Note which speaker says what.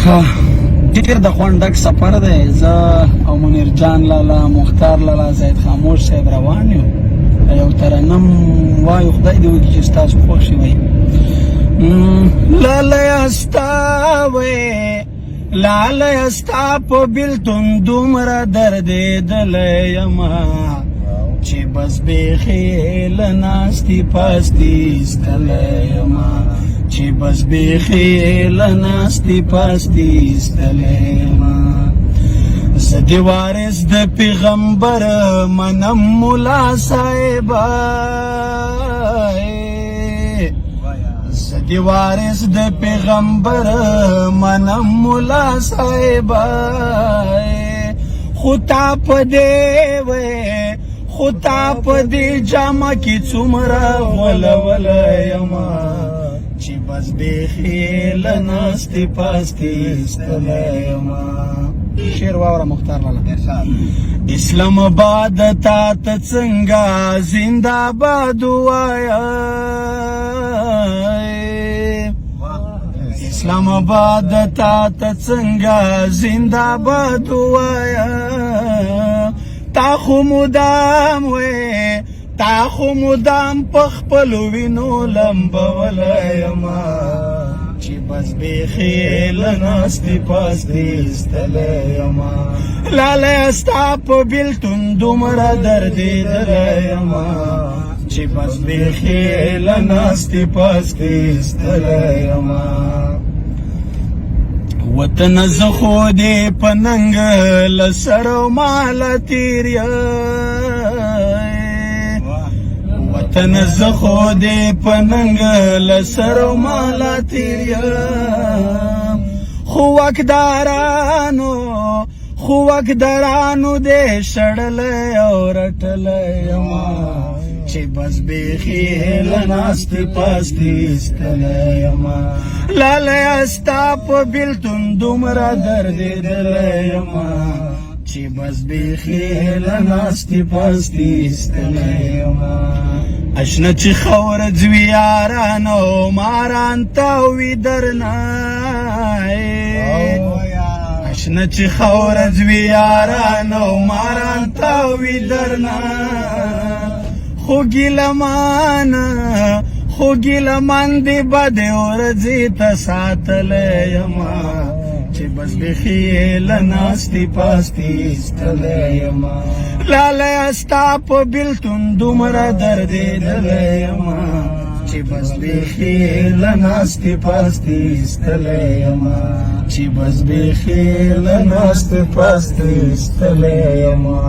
Speaker 1: ډېر د خوند ډک سفر دی. زه او منیر جان لالا، مختار لالا، زید خاموش صاحب روان یو. یو ترنم وایو، خدای دې وکړي چې ستاسو خوښ شي. وایي لالیه ستا وې لالیه ستا په بېلتون دومره دردېدلی یمه چې بس بیخي له ناستې پاستې ایستلی یمه چې بس بیخي له ناستې پاستې ایستلی یمه. زه د وارث د پیغمبر منم ملا صاحبه، زه د وارث د پیغمبر منم ملا صاحبه، خو تا په دې وې خو تا په دې جامه کې څومره غولولی یمه چې بس بیخي له ناستې پاستې ایستلی یمه. شعر واوره مختار لالا. اسلام آباد تا ته څنګه زنده باد ووایه، اسلام آباد تا ته څنګه زنده باد ووایه، تا خو مدام وې تا خو مدام په خپلو وینو لمبولی یمه چې بس بیخي له ناستې پاستې ایستلی یمه. لالیه ستا په بېلتون دومره دردېدلی یمه چې بس بیخي له ناستې پاستې ایستلی یمه. وطن زه خو دې په ننګ له سر و ماله تېر وطن زه خو دې په ننګ له سر و ماله تېر یم، خو واکدارانو دې شړلی او رټلی یمه چې بس بیخي له ناستې پاستې ایستلی یمه. لالیه ستا په بېلتون دومره دردېدلی یمه چې بس بیخي له ناستې پاستې ایستلی یمه. اشنا چې خوره ځوي یاران او ماران تاوي درنه، اشنا چې خوره ځوي یاران او ماران تاوي درنه، خو ګیلمان دې بدې ورځې ته ساتلی یمه چې بس بیخي له ناستې پاستې ایستلی یمه. لالیه ستا په بېلتون دومره دردېدلی یمه چې بس بیخي له ناستې پاستې ایستلی یمه چې بس بیخي له ناستې پاستې ایستلی یمه.